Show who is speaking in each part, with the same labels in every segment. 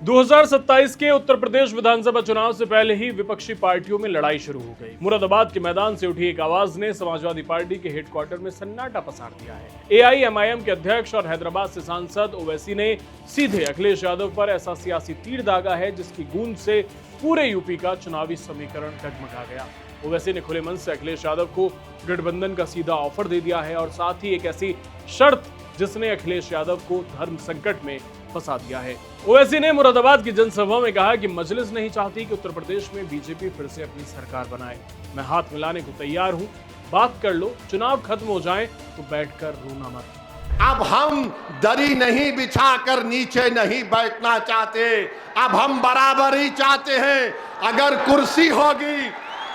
Speaker 1: 2027 के उत्तर प्रदेश विधानसभा चुनाव से पहले ही विपक्षी पार्टियों में लड़ाई शुरू हो गई। मुरादाबाद के मैदान से उठी एक आवाज ने समाजवादी पार्टी के हेडक्वार्टर में सन्नाटा पसार दिया है। एआईएमआईएम के अध्यक्ष और हैदराबाद से सांसद ओवैसी ने सीधे अखिलेश यादव पर ऐसा सियासी तीर दागा है जिसकी गूंज से पूरे यूपी का चुनावी समीकरण डगमगा गया। ओवैसी ने खुले मन से अखिलेश यादव को गठबंधन का सीधा ऑफर दे दिया है और साथ ही एक ऐसी शर्त जिसने अखिलेश यादव को धर्म संकट में फंसा दिया है। ओवैसी ने मुरादाबाद की जनसभा में कहा कि मजलिस नहीं चाहती कि उत्तर प्रदेश में बीजेपी फिर से अपनी सरकार बनाए। मैं हाथ मिलाने को तैयार हूं, बात कर लो, चुनाव खत्म हो जाए तो बैठकर रोना मत।
Speaker 2: अब हम दरी नहीं बिछाकर नीचे नहीं बैठना चाहते, अब हम बराबरी चाहते हैं। अगर कुर्सी होगी,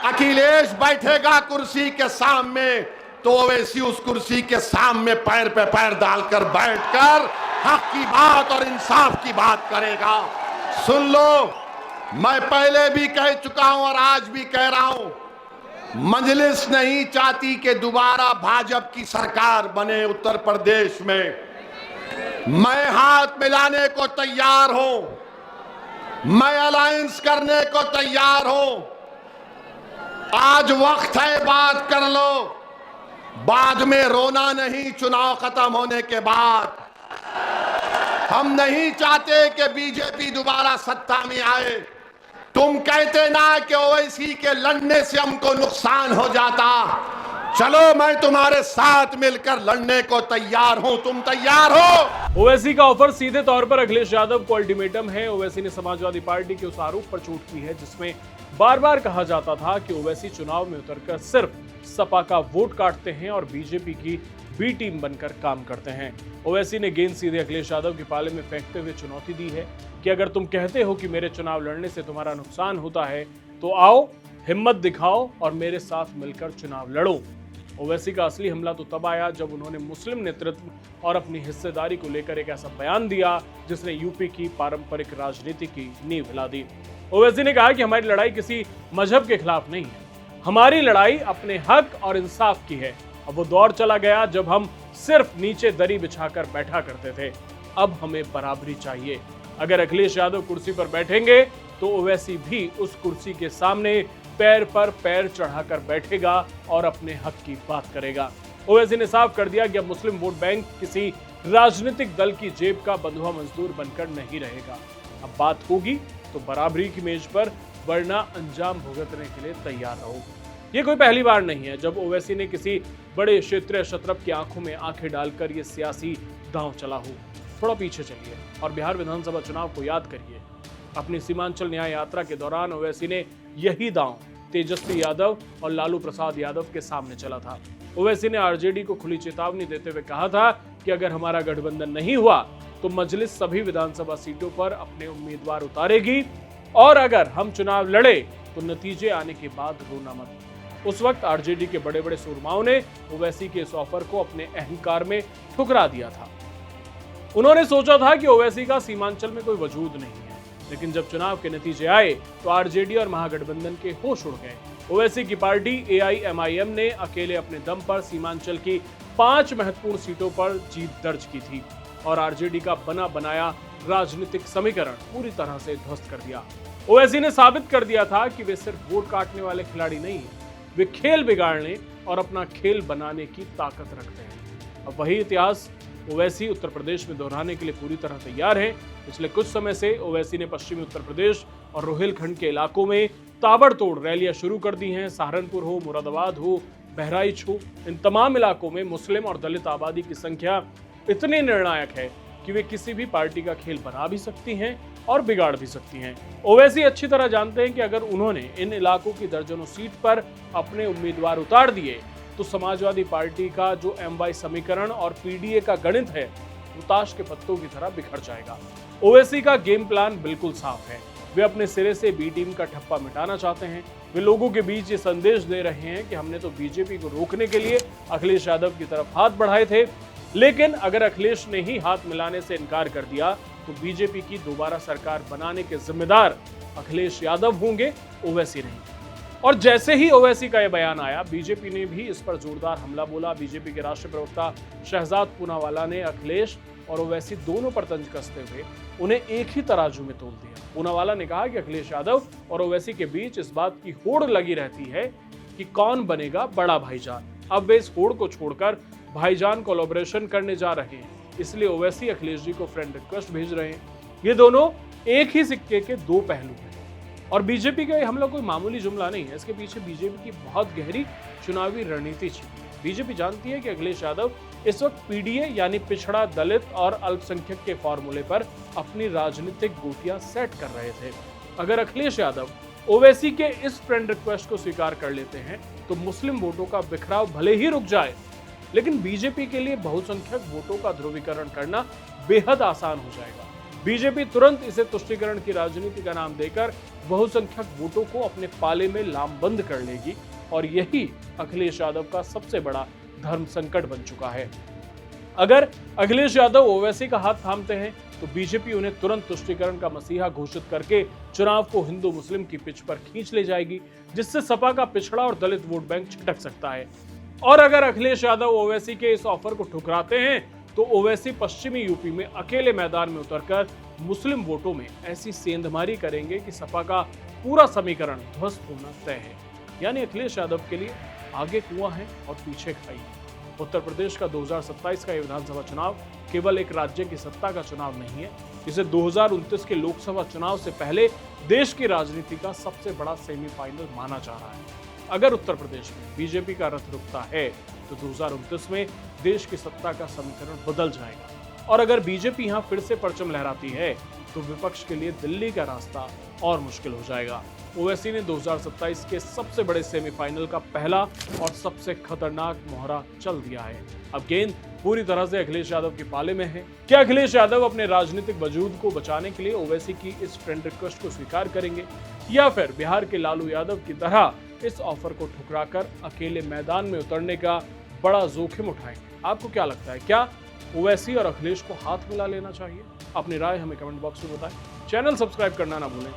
Speaker 2: अखिलेश बैठेगा कुर्सी के सामने, तो ओवैसी उस कुर्सी के सामने पैर पे पैर डालकर बैठकर हक की बात और इंसाफ की बात करेगा। सुन लो, मैं पहले भी कह चुका हूं और आज भी कह रहा हूं, मजलिस नहीं चाहती कि दोबारा भाजपा की सरकार बने उत्तर प्रदेश में। मैं हाथ मिलाने को तैयार हूं, मैं अलायंस करने को तैयार हूं। आज वक्त है, बात कर लो, बाद में रोना नहीं। चुनाव खत्म होने के बाद हम नहीं चाहते कि बीजेपी दोबारा सत्ता में आए। तुम कहते ना कि ओवैसी के लड़ने से हमको नुकसान हो जाता, चलो मैं तुम्हारे साथ मिलकर लड़ने को तैयार हूं। तुम तैयार हो?
Speaker 1: ओवैसी का ऑफर सीधे तौर पर अखिलेश यादव को अल्टीमेटम है। ओवैसी ने समाजवादी पार्टी के उस आरोप पर चोट की है जिसमें बार बार कहा जाता था कि ओवैसी चुनाव में उतरकर सिर्फ सपा का वोट काटते हैं और बीजेपी की बी टीम बनकर काम करते हैं। ओवैसी ने गेंद सीधे अखिलेश यादव के पाले में फेंकते हुए चुनौती दी है कि अगर तुम कहते हो कि मेरे चुनाव लड़ने से तुम्हारा नुकसान होता है तो आओ, हिम्मत दिखाओ और मेरे साथ मिलकर चुनाव लड़ो। ओवैसी का असली हमला तो तब आया जब उन्होंने मुस्लिम नेतृत्व और अपनी हिस्सेदारी को लेकर एक ऐसा बयान दिया जिसने यूपी की पारंपरिक राजनीति की नींव हिला दी। ओवैसी ने कहा कि हमारी लड़ाई किसी मजहब के खिलाफ नहीं है, हमारी लड़ाई अपने हक और इंसाफ की है। अब वो दौर चला गया जब हम सिर्फ नीचे दरी बिछाकर बैठा करते थे, अब हमें बराबरी चाहिए। अगर अखिलेश यादव कुर्सी पर बैठेंगे तो ओवैसी भी उस कुर्सी के सामने पैर पर पैर चढ़ाकर बैठेगा और अपने हक की बात करेगा। ओवैसी ने साफ कर दिया कि अब मुस्लिम वोट बैंक किसी राजनीतिक दल की जेब का बंधुआ मजदूर बनकर नहीं रहेगा। अब बात होगी तो बराबरी की मेज पर, वरना अंजाम भुगतने के लिए तैयार रहो। ये कोई पहली बार नहीं है जब ओवैसी ने किसी बड़े क्षेत्रीय शत्रप की आंखों में आंखें डालकर ये सियासी दांव चला हो। थोड़ा पीछे चलिए और बिहार विधानसभा चुनाव को याद करिए। अपनी सीमांचल न्याय यात्रा के दौरान ओवैसी ने यही दांव तेजस्वी यादव और लालू प्रसाद यादव के सामने चला था। ओवैसी ने आरजेडी को खुली चेतावनी देते हुए कहा था कि अगर हमारा गठबंधन नहीं हुआ तो मजलिस सभी विधानसभा सीटों पर अपने उम्मीदवार उतारेगी और अगर हम चुनाव लड़े तो नतीजे आने के बाद रोना मत। उस वक्त आरजेडी के बड़े बड़े सुरमाओं ने ओवैसी के इस ऑफर को अपने अहंकार में ठुकरा दिया था। उन्होंने सोचा था कि ओवैसी का सीमांचल में कोई वजूद नहीं है, लेकिन जब चुनाव के नतीजे आए तो आरजेडी और महागठबंधन के होश उड़ गए। ओवैसी की पार्टी एआईएमआईएम ने अकेले अपने दम पर सीमांचल की 5 महत्वपूर्ण सीटों पर जीत दर्ज की थी और आरजेडी का बना बनाया राजनीतिक समीकरण पूरी तरह से ध्वस्त कर दिया। ओवैसी ने साबित कर दिया था कि वे सिर्फ वोट काटने वाले खिलाड़ी नहीं हैं, वे खेल बिगाड़ने और अपना खेल बनाने की ताकत रखते हैं। अब वही इतिहास ओवैसी उत्तर प्रदेश में दोहराने के लिए पूरी तरह तैयार है। पिछले कुछ समय से ओवैसी ने पश्चिमी उत्तर प्रदेश और रोहिलखंड के इलाकों में ताबड़तोड़ रैलियां शुरू कर दी हैं। सहारनपुर हो, मुरादाबाद हो, बहराइच हो, इन तमाम इलाकों में मुस्लिम और दलित आबादी की संख्या इतनी निर्णायक है कि वे किसी भी पार्टी का खेल बना भी सकती हैं और बिगाड़ भी सकती हैं। ओवैसी अच्छी तरह जानते हैं कि अगर उन्होंने इन इलाकों की दर्जनों सीट पर अपने उम्मीदवार उतार दिए तो समाजवादी पार्टी का जो एमवाई समीकरण और पीडीए का गणित है वो ताश के पत्तों की तरह बिखर जाएगा। ओवैसी का गेम प्लान बिल्कुल साफ है। वे अपने सिरे से बी टीम का ठप्पा मिटाना चाहते हैं। वे लोगों के बीच ये संदेश दे रहे हैं कि हमने तो बीजेपी को रोकने के लिए अखिलेश यादव की तरफ हाथ बढ़ाए थे, लेकिन अगर अखिलेश ने ही हाथ मिलाने से इनकार कर दिया तो बीजेपी की दोबारा सरकार बनाने के जिम्मेदार अखिलेश यादव होंगे, ओवैसी नहीं। और जैसे ही ओवैसी का यह बयान आया, बीजेपी ने भी इस पर जोरदार हमला बोला। बीजेपी के राष्ट्रीय प्रवक्ता शहजाद पूनावाला ने अखिलेश और ओवैसी दोनों पर तंज कसते हुए उन्हें एक ही तराजू में तोल दिया। पूनावाला ने कहा कि अखिलेश यादव और ओवैसी के बीच इस बात की होड़ लगी रहती है कि कौन बनेगा बड़ा भाईजान। अब वे इस होड़ को छोड़कर भाईजान कोलैबोरेशन करने जा रहे हैं, इसलिए ओवैसी अखिलेश जी को फ्रेंड रिक्वेस्ट भेज रहे हैं। ये दोनों एक ही सिक्के के दो पहलू हैं और बीजेपी का ये हमला कोई मामूली जुमला नहीं है। इसके पीछे बीजेपी की बहुत गहरी चुनावी रणनीति छिपी है। बीजेपी जानती है कि अखिलेश यादव इस वक्त पीडीए यानी पिछड़ा, दलित और अल्पसंख्यक के फॉर्मूले पर अपनी राजनीतिक गोटियां सेट कर रहे थे। अगर अखिलेश यादव ओवैसी के इस फ्रेंड रिक्वेस्ट को स्वीकार कर लेते हैं तो मुस्लिम वोटों का बिखराव भले ही रुक जाए, लेकिन बीजेपी के लिए बहुसंख्यक वोटों का ध्रुवीकरण करना बेहद आसान हो जाएगा। बीजेपी तुरंत इसे तुष्टीकरण की राजनीति का नाम देकर बहुसंख्यक वोटों को अपने पाले में लामबंद कर लेगी और यही अखिलेश यादव का सबसे बड़ा धर्म संकट बन चुका है। अगर अखिलेश यादव ओवैसी का हाथ थामते हैं तो बीजेपी उन्हें तुरंत तुष्टीकरण का मसीहा घोषित करके चुनाव को हिंदू मुस्लिम की पिच पर खींच ले जाएगी, जिससे सपा का पिछड़ा और दलित वोट बैंक छिटक सकता है। और अगर अखिलेश यादव ओवैसी के इस ऑफर को ठुकराते हैं तो ओवैसी पश्चिमी यूपी में अकेले मैदान में उतरकर मुस्लिम वोटों में ऐसी सेंधमारी करेंगे कि सपा का पूरा समीकरण ध्वस्त होना तय है। यानी अखिलेश यादव के लिए आगे कुआं है और पीछे खाई है। उत्तर प्रदेश का 2027 का ये विधानसभा चुनाव केवल एक राज्य की सत्ता का चुनाव नहीं है, इसे 2029 के लोकसभा चुनाव से पहले देश की राजनीति का सबसे बड़ा सेमीफाइनल माना जा रहा है। अगर उत्तर प्रदेश में बीजेपी का रथ रुकता है तो 2029 में देश की सत्ता का समीकरण बदल जाएगा और अगर बीजेपी यहां फिर से परचम लहराती है तो विपक्ष के लिए दिल्ली का रास्ता और मुश्किल हो जाएगा। ओवैसी ने 2027 के सबसे बड़े सेमीफाइनल का पहला और सबसे खतरनाक मोहरा चल दिया है। अब गेंद पूरी तरह से अखिलेश यादव के पाले में है। क्या अखिलेश यादव अपने राजनीतिक वजूद को बचाने के लिए ओवैसी की इस फ्रेंड रिक्वेस्ट को स्वीकार करेंगे या फिर बिहार के लालू यादव की तरह इस ऑफर को ठुकराकर अकेले मैदान में उतरने का बड़ा जोखिम उठाएंगे? आपको क्या लगता है, क्या ओवैसी और अखिलेश को हाथ मिला लेना चाहिए? अपनी राय हमें कमेंट बॉक्स में बताएं। चैनल सब्सक्राइब करना ना भूलें।